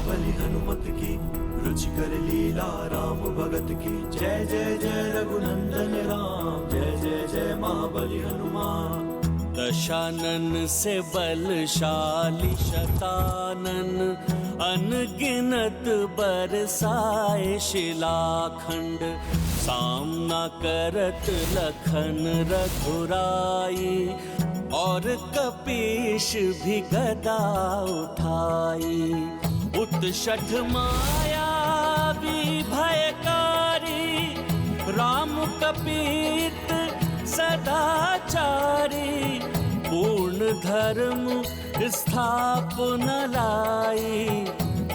महाबली हनुमत की, रुचिकर लीला राम भगत की। जय जय जय रघुनंदन राम, जय जय जय महाबली हनुमान। दशानन से बलशाली शतानन, अनगिनत बरसाए शिलाखंड। सामना करत लखन रघुराई, और कपीश भी गदा उठाई। उत्षठ माया भी भयकारी, राम कपीत सदाचारी। पूर्ण धर्म स्थापन लाई,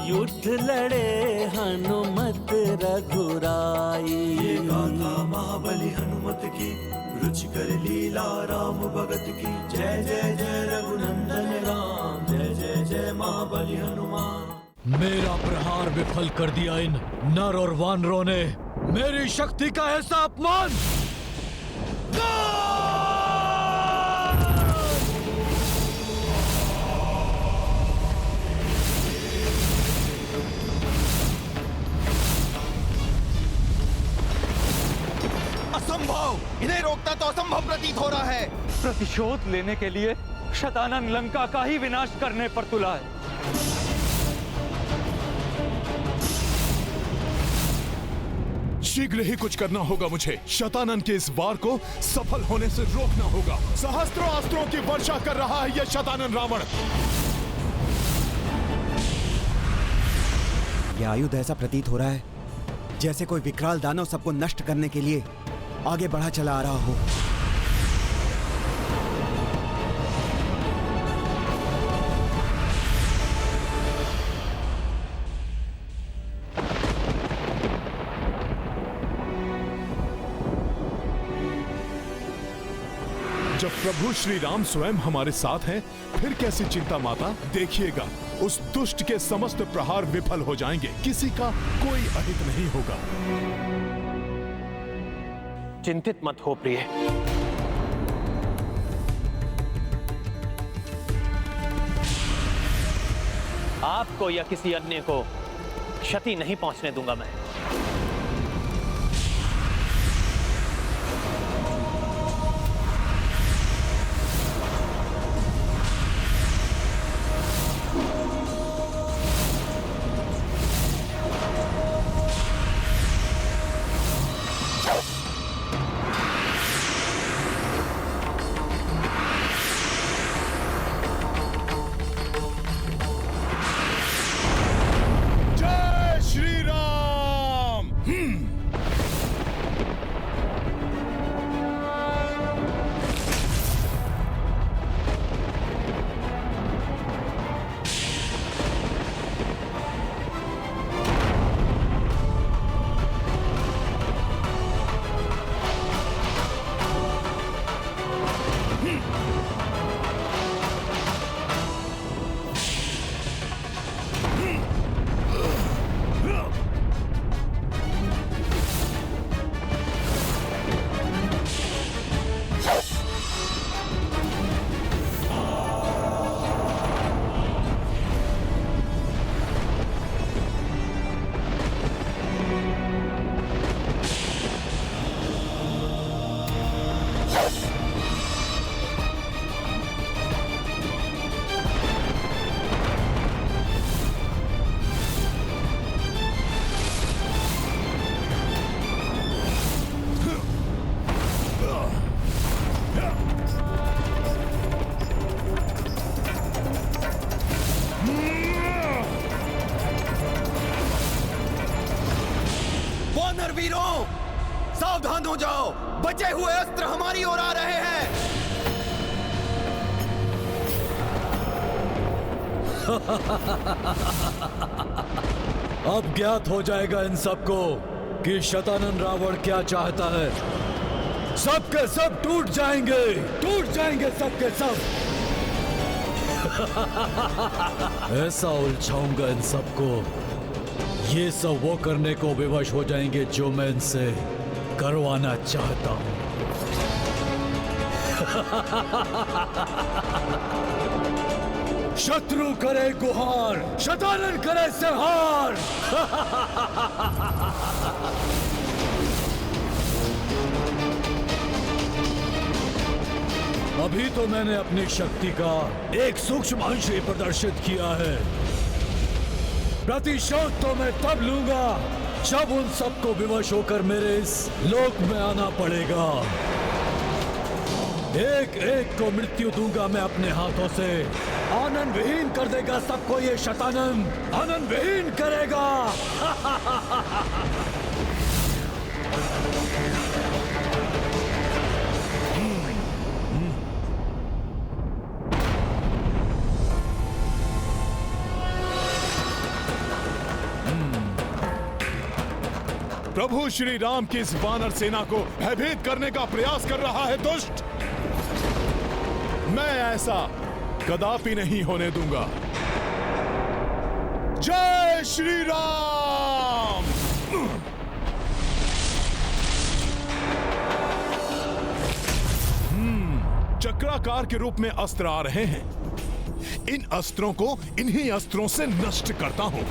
युद्ध लड़े हनुमत रघुराई। ये गाथा महाबली हनुमत की, रुचिकर लीला राम भगत की। जय जय जय रघुनंदन राम, जय जय जय महाबली हनुमान। मेरा प्रहार विफल कर दिया इन नर और वानरों ने, मेरी शक्ति का ऐसा अपमान। असंभव! इन्हें रोकना तो असंभव प्रतीत हो रहा है। प्रतिशोध लेने के लिए शतानन लंका का ही विनाश करने पर तुला है। शीघ्र ही कुछ करना होगा मुझे। शतानन के इस वार को सफल होने से रोकना होगा। सहस्त्रों अस्त्रों की वर्षा कर रहा है यह शतानन रावण। यह आयुध ऐसा प्रतीत हो रहा है जैसे कोई विकराल दानव सबको नष्ट करने के लिए आगे बढ़ा चला आ रहा हो। जब प्रभु श्री राम स्वयं हमारे साथ हैं, फिर कैसी चिंता माता। देखिएगा, उस दुष्ट के समस्त प्रहार विफल हो जाएंगे, किसी का कोई अहित नहीं होगा। चिंतित मत हो प्रिय, आपको या किसी अन्य को क्षति नहीं पहुंचने दूंगा मैं। सावधान हो जाओ, बचे हुए अस्त्र हमारी ओर आ रहे हैं। अब ज्ञात हो जाएगा इन सबको कि शतानन रावण क्या चाहता है। सबके सब टूट जाएंगे सबके सब। ऐसा उलझाऊंगा इन सबको, ये सब वो करने को विवश हो जाएंगे जो मैं इनसे करवाना चाहता हूं। शत्रु करे गुहार, शतानन करे संहार। अभी तो मैंने अपनी शक्ति का एक सूक्ष्म अंश ही प्रदर्शित किया है। प्रतिशोध तो मैं तब लूंगा जब उन सबको विवश होकर मेरे इस लोक में आना पड़ेगा। एक एक को मृत्यु दूंगा मैं अपने हाथों से। आनंद विहीन कर देगा सबको ये शतानंद, आनंद विहीन करेगा। प्रभु श्री राम की इस वानर सेना को भयभीत करने का प्रयास कर रहा है दुष्ट। मैं ऐसा कदापि नहीं होने दूंगा। जय श्री राम। चक्राकार के रूप में अस्त्र आ रहे हैं। इन अस्त्रों को इन्हीं अस्त्रों से नष्ट करता हूं।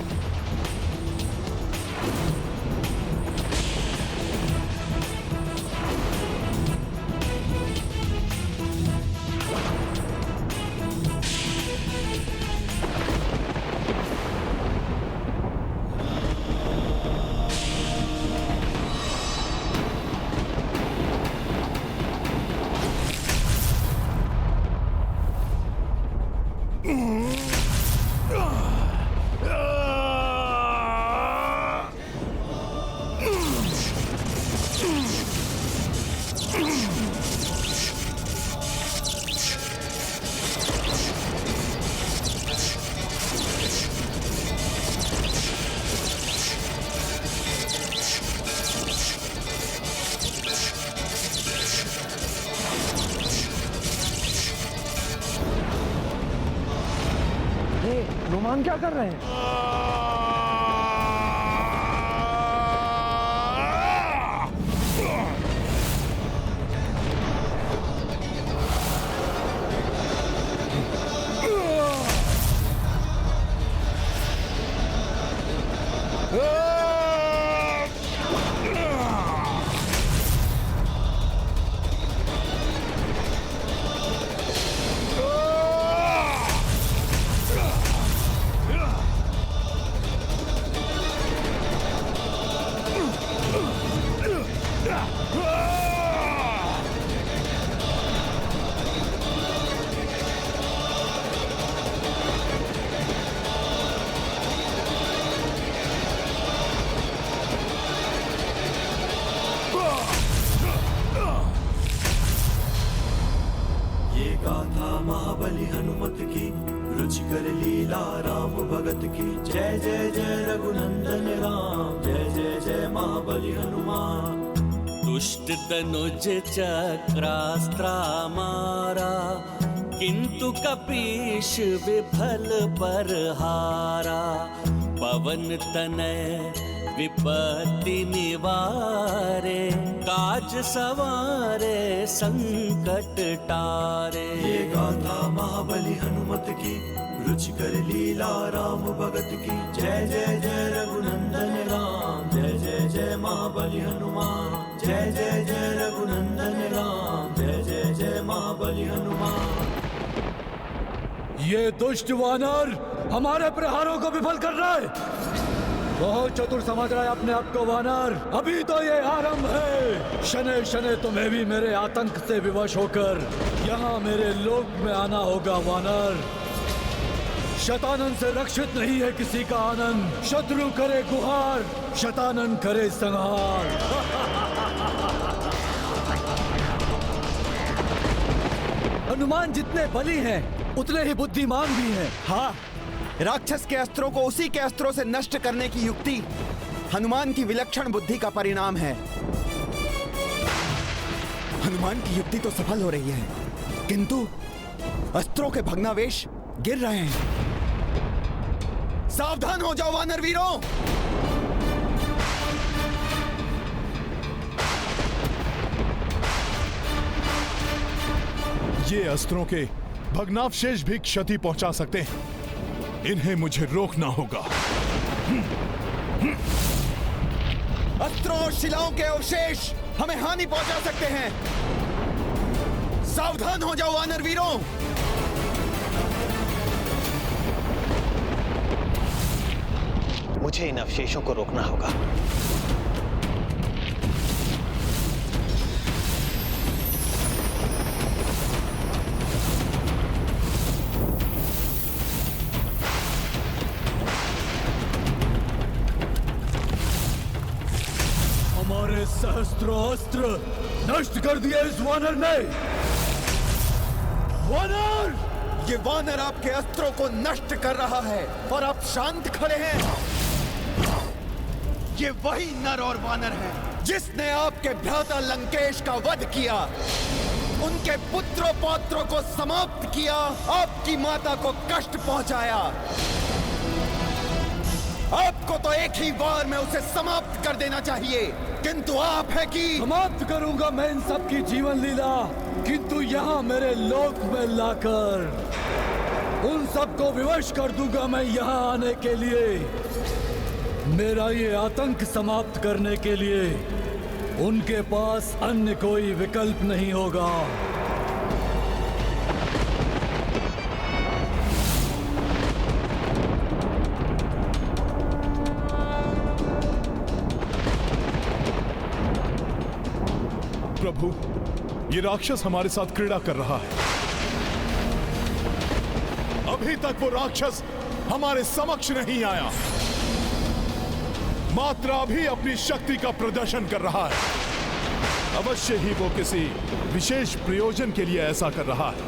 हनुमान क्या कर रहे हैं? महाबली हनुमत की, रुचिकर लीला राम भगत की। जय जय जय रघुनंदन राम, जय जय जय महाबली हनुमान। दुष्ट तनुज चक्रास्त्रा मारा, किंतु कपीश विफल पर हारा। पवन तनय विपत्ति निवारे, काज सवारे संकट टारे। ये गाथा महाबली हनुमत की, रुचिकर लीला राम भगत की। जय जय जय रघुनंदन राम, जय जय जय महाबली हनुमान। जय जय जय रघुनंदन राम, जय जय जय महाबली हनुमान। ये दुष्ट वानर हमारे प्रहारों को विफल कर रहा है। बहुत चतुर समझ रहा है अपने आप को वानर। अभी तो ये आरंभ है। शनै शनै तुम्हें भी मेरे आतंक से विवश होकर यहाँ मेरे लोक में आना होगा वानर। शतानन से रक्षित नहीं है किसी का आनंद। शत्रु करे गुहार, शतानन करे संहार। हनुमान जितने बली हैं उतने ही बुद्धिमान भी हैं। हाँ, राक्षस के अस्त्रों को उसी के अस्त्रों से नष्ट करने की युक्ति हनुमान की विलक्षण बुद्धि का परिणाम है। हनुमान की युक्ति तो सफल हो रही है, किंतु अस्त्रों के भग्नावेश गिर रहे हैं। सावधान हो जाओ वानर वीरों। ये अस्त्रों के भग्नावशेष भी क्षति पहुंचा सकते हैं। इन्हें मुझे रोकना होगा। अस्त्रों और शिलाओं के अवशेष हमें हानि पहुंचा सकते हैं। सावधान हो जाओ वानर वीरों। मुझे इन अवशेषों को रोकना होगा। हमारे सहस्त्रों अस्त्र नष्ट कर दिए इस वानर ने। वानर! ये वानर आपके अस्त्रों को नष्ट कर रहा है और आप शांत खड़े हैं। ये वही नर और वानर है जिसने आपके भ्राता लंकेश का वध किया, उनके पुत्रों पौत्रों को समाप्त किया, आपकी माता को कष्ट पहुंचाया। आपको तो एक ही बार में उसे समाप्त कर देना चाहिए, किंतु आप है कि समाप्त करूंगा मैं इन सब की जीवन लीला, किंतु यहाँ मेरे लोक में लाकर उन सबको विवश कर दूंगा मैं यहाँ आने के लिए। मेरा ये आतंक समाप्त करने के लिए उनके पास अन्य कोई विकल्प नहीं होगा। प्रभु, ये राक्षस हमारे साथ क्रीड़ा कर रहा है। अभी तक वो राक्षस हमारे समक्ष नहीं आया, मात्र अभी अपनी शक्ति का प्रदर्शन कर रहा है। अवश्य ही वो किसी विशेष प्रयोजन के लिए ऐसा कर रहा है।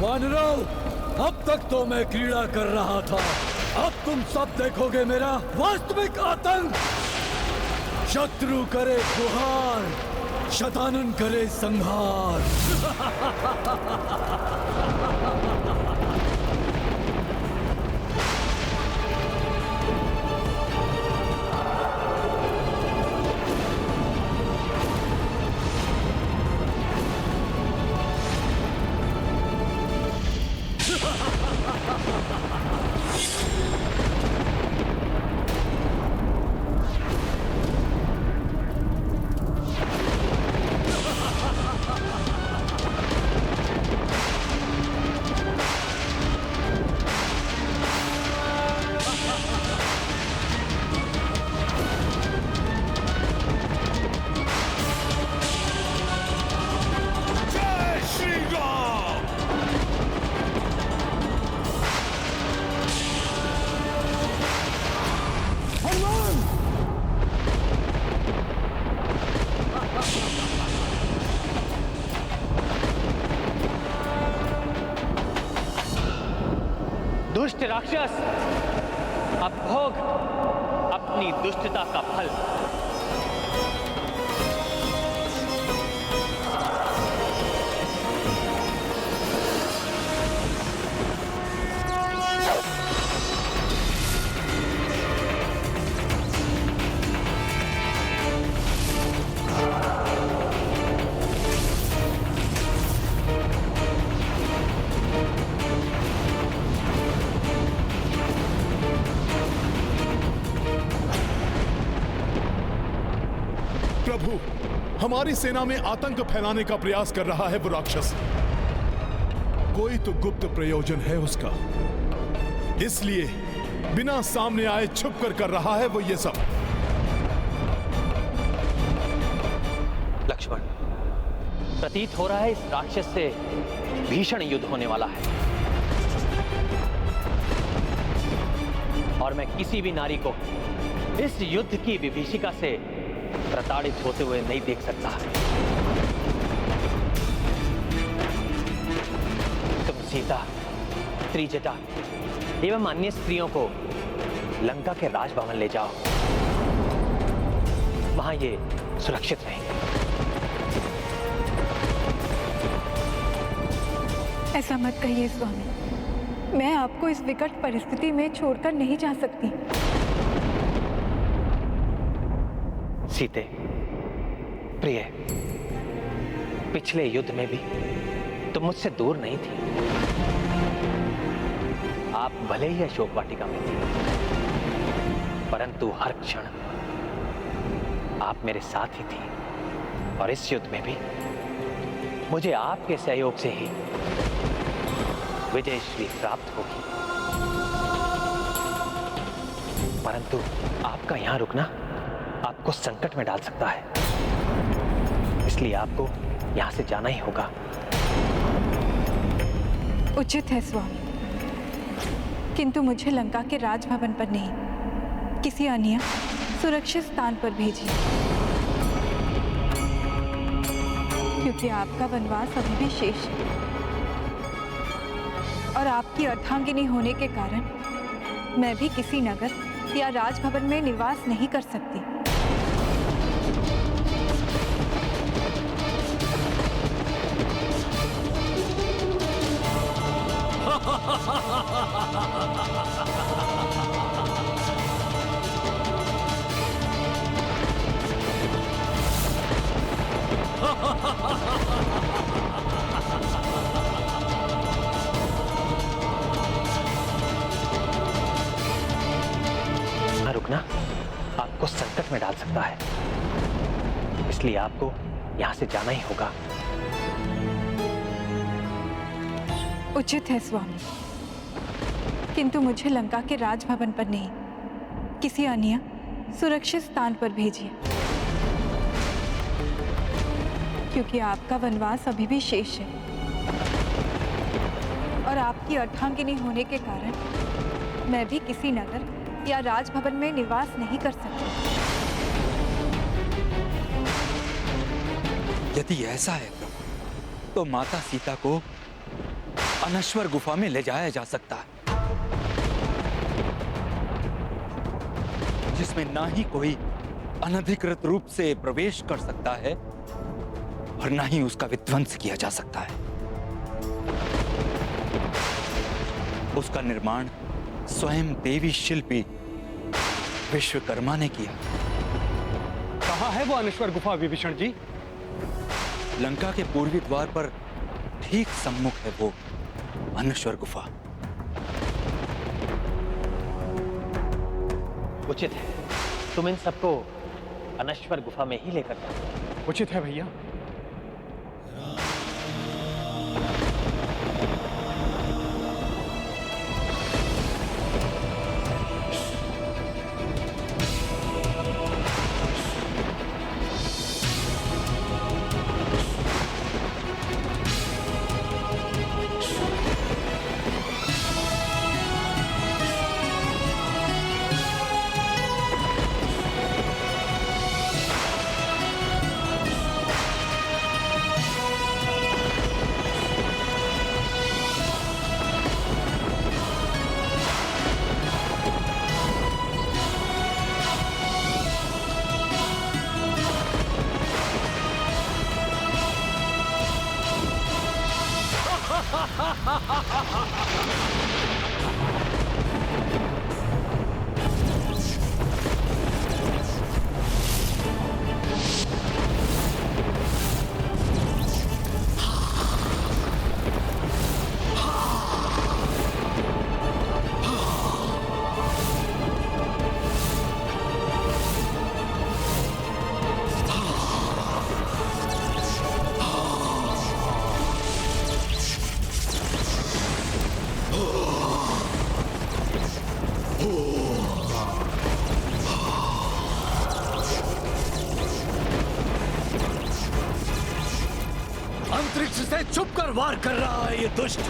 वानरों, अब तक तो मैं क्रीड़ा कर रहा था, अब तुम सब देखोगे मेरा वास्तविक आतंक। शत्रु करे गुहार, शतानन करे संहार। दुष्ट राक्षस, अब भोग अपनी दुष्टता का फल। प्रभु, हमारी सेना में आतंक फैलाने का प्रयास कर रहा है वो राक्षस। कोई तो गुप्त प्रयोजन है उसका, इसलिए बिना सामने आए छुप कर रहा है वो ये सब। लक्ष्मण, प्रतीत हो रहा है इस राक्षस से भीषण युद्ध होने वाला है, और मैं किसी भी नारी को इस युद्ध की विभीषिका से प्रताड़ित होते हुए नहीं देख सकता। तुम सीता, त्रिजटा एवं अन्य स्त्रियों को लंका के राजभवन ले जाओ, वहां ये सुरक्षित रहेंगे। ऐसा मत कहिए स्वामी, मैं आपको इस विकट परिस्थिति में छोड़कर नहीं जा सकती। सीते, प्रिय, पिछले युद्ध में भी तुम मुझसे दूर नहीं थी। आप भले ही अशोक वाटिका में थी, परंतु हर क्षण आप मेरे साथ ही थी। और इस युद्ध में भी मुझे आपके सहयोग से ही विजयश्री प्राप्त होगी। परंतु आपका यहां रुकना आपको संकट में डाल सकता है, इसलिए आपको यहां से जाना ही होगा। उचित है स्वामी, किंतु मुझे लंका के राजभवन पर नहीं, किसी अन्य सुरक्षित स्थान पर भेजिए, क्योंकि आपका वनवास अभी भी शेष है और आपकी अर्धांगिनी होने के कारण मैं भी किसी नगर या राजभवन में निवास नहीं कर सकती। रुकना आपको संकट में डाल सकता है, इसलिए आपको यहां से जाना ही होगा। उचित है स्वामी, किंतु मुझे लंका के राजभवन पर नहीं, किसी अन्य सुरक्षित स्थान पर भेजिए, क्योंकि आपका वनवास अभी भी शेष है और आपकी अर्धांगिनी होने के कारण मैं भी किसी नगर या राजभवन में निवास नहीं कर सकती। यदि ऐसा है प्रभु, तो माता सीता को अनश्वर गुफा में ले जाया जा सकता है, जिसमें ना ही कोई अनधिकृत रूप से प्रवेश कर सकता है और ना ही उसका विध्वंस किया जा सकता है। उसका निर्माण स्वयं देवी शिल्पी विश्वकर्मा ने किया। कहाँ है वो अनश्वर गुफा विभीषण जी? लंका के पूर्वी द्वार पर ठीक सम्मुख है वो अनश्वर गुफा। उचित है, तुम इन सबको अनश्वर गुफा में ही लेकर जाओ। उचित है भैया। अंतरिक्ष से छुपकर वार कर रहा है ये दुष्ट।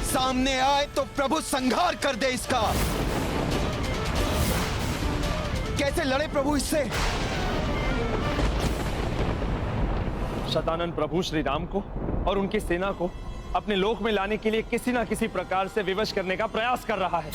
सामने आए तो प्रभु संहार कर दे इसका। कैसे लड़े प्रभु इससे? शतानन प्रभु श्री राम को और उनकी सेना को अपने लोक में लाने के लिए किसी ना किसी प्रकार से विवश करने का प्रयास कर रहा है।